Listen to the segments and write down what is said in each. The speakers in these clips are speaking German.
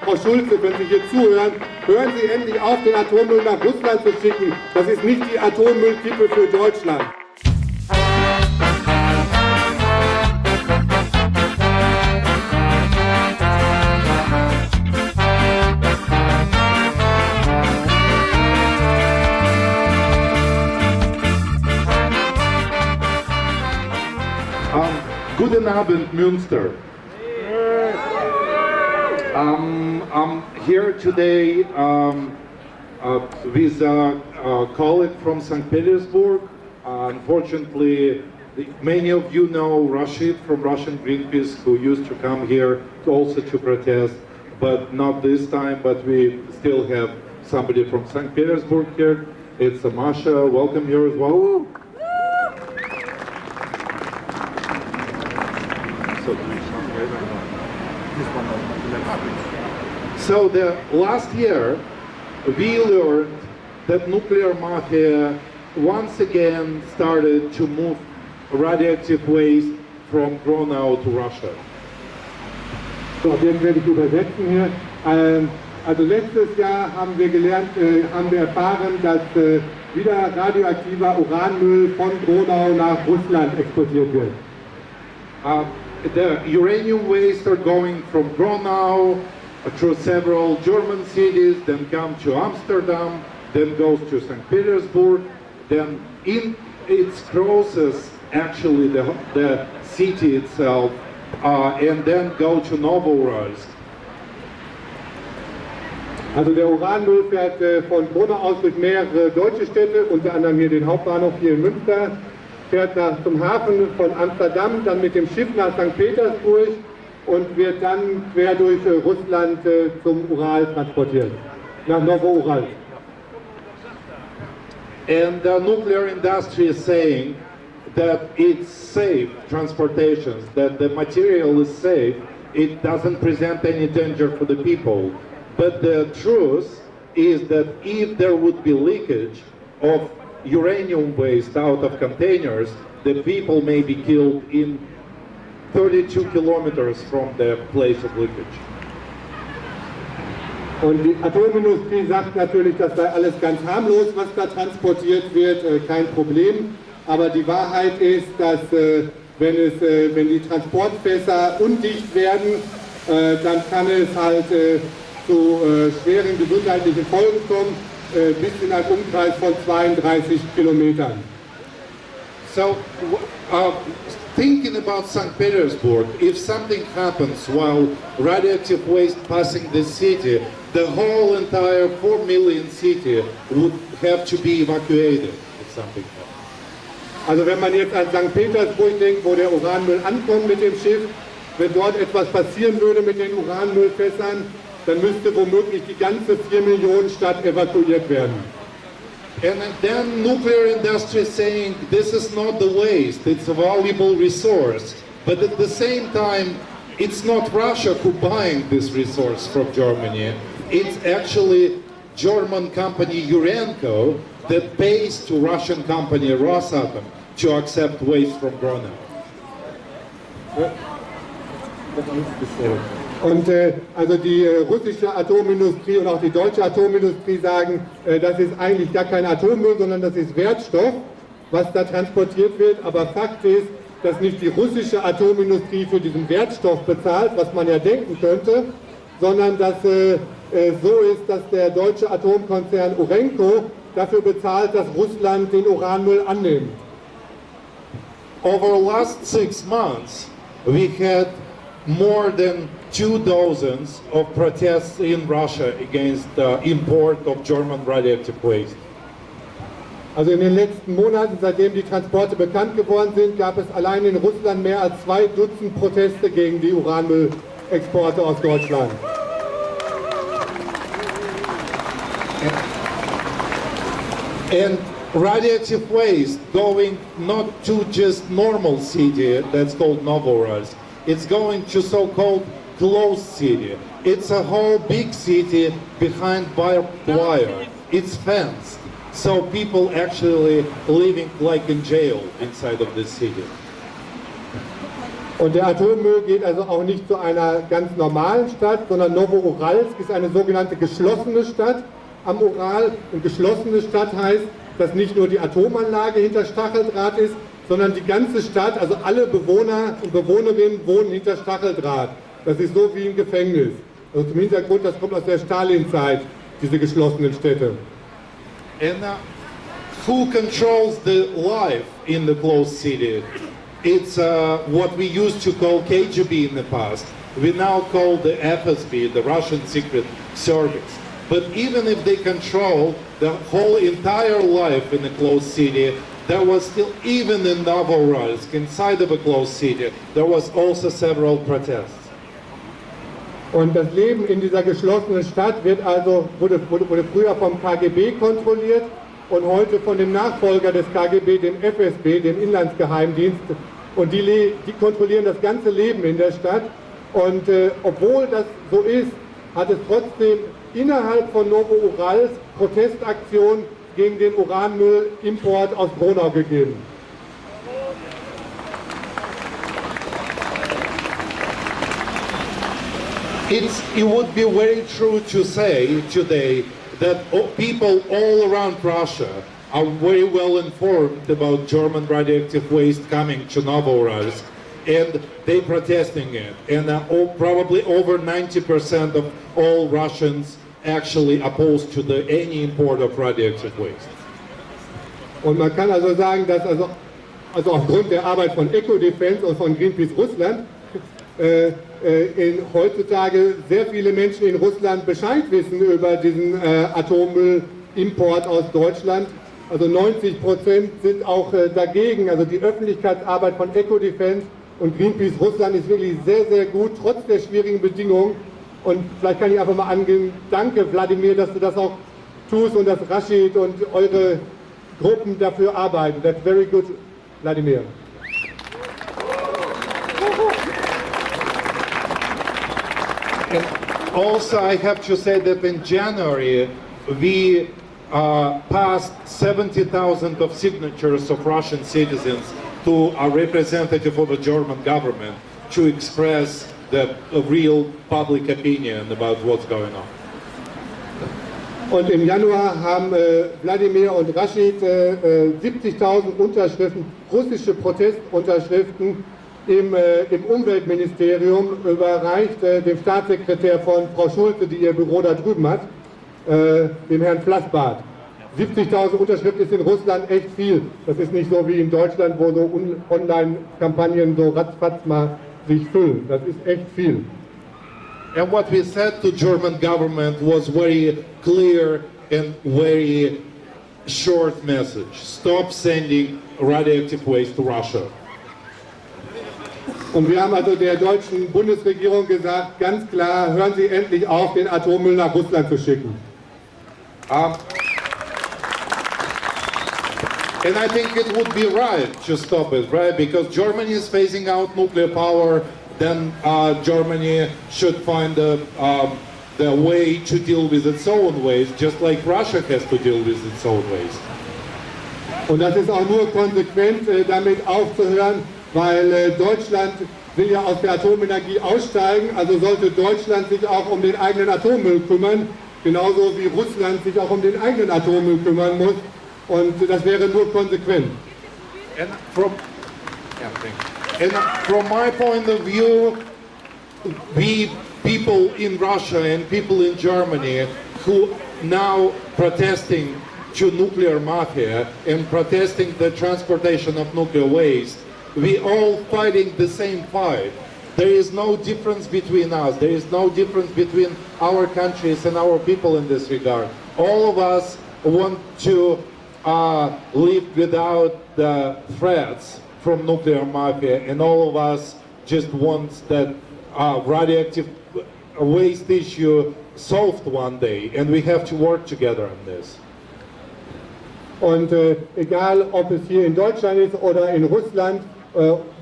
Frau Schulze, wenn Sie hier zuhören, hören Sie endlich auf, den Atommüll nach Russland zu schicken. Das ist nicht die Atommüllkippe für Deutschland. Guten Abend, Münster. I'm here today with a colleague from St. Petersburg. Unfortunately, many of you know Rashid from Russian Greenpeace, who used to come here also to protest, but not this time, but we still have somebody from St. Petersburg here. It's Masha. Welcome here as well. So the last year we learned that nuclear mafia once again started to move radioactive waste from Gronau to Russia. So, den werde ich übersetzen hier. Also letztes Jahr haben wir erfahren, dass wieder radioaktiver Uranmüll von Gronau nach Russland exportiert wird. The uranium waste are going from Gronau through several German cities, then come to Amsterdam, then goes to St. Petersburg, then in its crosses actually the city itself, and then go to Novouralsk. Also der Uranmüll fährt von Gronau aus durch mehrere deutsche Städte, unter anderem hier den Hauptbahnhof hier in Münster, fährt zum Hafen von Amsterdam, dann mit dem Schiff nach St. Petersburg und wird dann quer durch Russland zum Ural transportiert, nach Novouralsk. And the nuclear industry is saying that it's safe transportations, that the material is safe, it doesn't present any danger for the people. But the truth is that if there would be leakage of uranium waste out of containers, the people may be killed in 32 kilometers from the place of leakage. Und die Atomindustrie sagt natürlich, das sei alles ganz harmlos, was da transportiert wird, kein Problem. Aber die Wahrheit ist, dass wenn die Transportfässer undicht werden, dann kann es halt zu schweren gesundheitlichen Folgen kommen, bis in einen Umkreis von 32 Kilometern. So, thinking about St. Petersburg, if something happens while radioactive waste passing the city, the whole entire 4 million city would have to be evacuated if something happens. Also wenn man jetzt an St. Petersburg denkt, wo der Uranmüll ankommt mit dem Schiff, wenn dort etwas passieren würde mit den Uranmüllfässern, dann müsste womöglich die ganze 4 Millionen Stadt evakuiert werden. And then nuclear industry saying this is not the waste, it's a valuable resource. But at the same time, it's not Russia who buying this resource from Germany. It's actually German company Urenco that pays to Russian company Rosatom to accept waste from Gronau. Und also die russische Atomindustrie und auch die deutsche Atomindustrie sagen, das ist eigentlich gar kein Atommüll, sondern das ist Wertstoff, was da transportiert wird. Aber Fakt ist, dass nicht die russische Atomindustrie für diesen Wertstoff bezahlt, was man ja denken könnte, sondern dass so ist, dass der deutsche Atomkonzern Urenco dafür bezahlt, dass Russland den Uranmüll annimmt. Over the last 6 months, we had more than 2 dozens of protests in Russia against the import of German radioactive waste. Also in den letzten Monaten, seitdem die Transporte bekannt geworden sind, gab es allein in Russland mehr als 2 Dutzend Proteste gegen die Uranmüllexporte aus Deutschland. And radioactive waste going not to just normal city that's called Novouralsk, it's going to so-called closed city. It's a whole big city behind barbed wire. It's fenced, so people actually living like in jail inside of this city. Und der Atommüll geht also auch nicht zu einer ganz normalen Stadt, sondern Novouralsk ist eine sogenannte geschlossene Stadt am Ural. Und geschlossene Stadt heißt, dass nicht nur die Atomanlage hinter Stacheldraht ist, sondern die ganze Stadt, also alle Bewohner und Bewohnerinnen wohnen hinter Stacheldraht. Das ist so wie im Gefängnis. Also zum Hintergrund, das kommt aus der Stalinzeit, diese geschlossenen Städte. And who controls the life in the closed city? It's what we used to call KGB in the past. We now call the FSB, the Russian Secret Service. But even if they control the whole entire life in a closed city, there was still, even in Novouralsk, inside of a closed city, there was also several protests. Und das Leben in dieser geschlossenen Stadt wurde früher vom KGB kontrolliert und heute von dem Nachfolger des KGB, dem FSB, dem Inlandsgeheimdienst. Und die kontrollieren das ganze Leben in der Stadt. Und obwohl das so ist, hat es trotzdem innerhalb von Novouralsk Protestaktionen gegen den Uranmüllimport aus Bronau gegeben. It would be very true to say today that people all around Russia are very well informed about German radioactive waste coming to Novouralsk, and they're protesting it. And probably over 90% of all Russians actually opposed to any import of radioactive waste. Und man kann also sagen, dass also aufgrund der Arbeit von Ecodefense und von Greenpeace Russland heutzutage sehr viele Menschen in Russland Bescheid wissen über diesen Atommüllimport aus Deutschland. Also 90% sind auch dagegen. Also die Öffentlichkeitsarbeit von Ecodefense und Greenpeace Russland ist wirklich sehr, sehr gut, trotz der schwierigen Bedingungen. Und vielleicht kann ich einfach mal angehen, danke Wladimir, dass du das auch tust und dass Rashid und eure Gruppen dafür arbeiten. That's very good, Wladimir. And also, I have to say that in January, we passed 70,000 of signatures of Russian citizens to a representative of the German government to express the real public opinion about what's going on. Und im Januar haben Wladimir und Rashid 70.000 Unterschriften, russische Protestunterschriften im Umweltministerium überreicht, dem Staatssekretär von Frau Schulze, die ihr Büro da drüben hat, dem Herrn Flassbart. 70.000 Unterschriften ist in Russland echt viel. Das ist nicht so wie in Deutschland, wo so Online-Kampagnen so ratzfatz mal sich füllen. Das ist echt viel. And what we said to German government was very clear and very short message. Stop sending radioactive waste to Russia. Und wir haben also der deutschen Bundesregierung gesagt, ganz klar, hören Sie endlich auf, den Atommüll nach Russland zu schicken. And I think it would be right to stop it, right? Because Germany is phasing out nuclear power, then Germany should find the way to deal with its own waste, just like Russia has to deal with its own waste. Und das ist auch nur konsequent, damit aufzuhören, weil Deutschland will ja aus der Atomenergie aussteigen, also sollte Deutschland sich auch um den eigenen Atommüll kümmern, genauso wie Russland sich auch um den eigenen Atommüll kümmern muss. Und das wäre nur konsequent. And from my point of view, we people in Russia and people in Germany who now protesting to nuclear mafia and protesting the transportation of nuclear waste, we all fighting the same fight. There is no difference between us. There is no difference between our countries and our people in this regard. All of us want to live without the threats from nuclear mafia, and all of us just want that radioactive waste issue solved one day, and we have to work together on this. Und egal, ob es hier in Deutschland ist oder in Russland,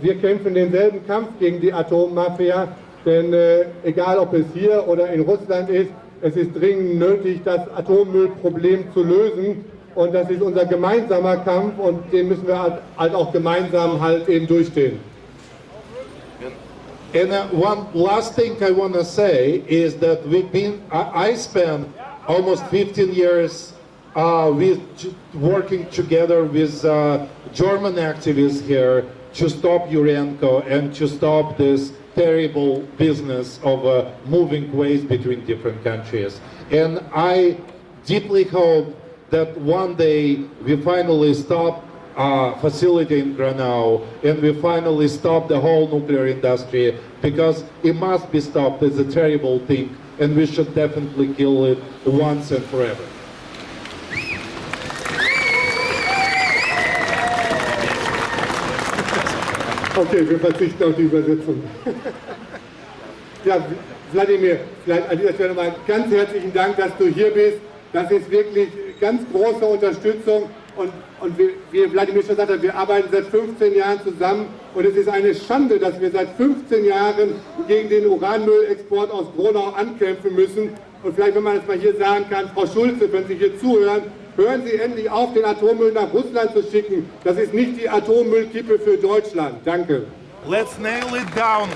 wir kämpfen denselben Kampf gegen die Atommafia, denn egal, ob es hier oder in Russland ist, es ist dringend nötig, das Atommüllproblem zu lösen. Und das ist unser gemeinsamer Kampf und den müssen wir halt auch gemeinsam halt eben durchstehen. And And one last thing I want to say is that I spent almost 15 years working together with German activists here to stop Urenco and to stop this terrible business of moving waste between different countries. And I deeply hope that one day we finally stop facility in Granau and we finally stop the whole nuclear industry, because it must be stopped. It's a terrible thing and we should definitely kill it once and forever. Okay, wir verzichten auf die Übersetzung. Ja, Wladimir, vielleicht an dieser Stelle nochmal ganz herzlichen Dank, dass du hier bist. Das ist wirklich ganz große Unterstützung und wie Wladimir schon sagte, wir arbeiten seit 15 Jahren zusammen und es ist eine Schande, dass wir seit 15 Jahren gegen den Uranmüllexport aus Gronau ankämpfen müssen. Und vielleicht, wenn man das mal hier sagen kann, Frau Schulze, wenn Sie hier zuhören, hören Sie endlich auf, den Atommüll nach Russland zu schicken. Das ist nicht die Atommüllkippe für Deutschland. Danke. Let's nail it down.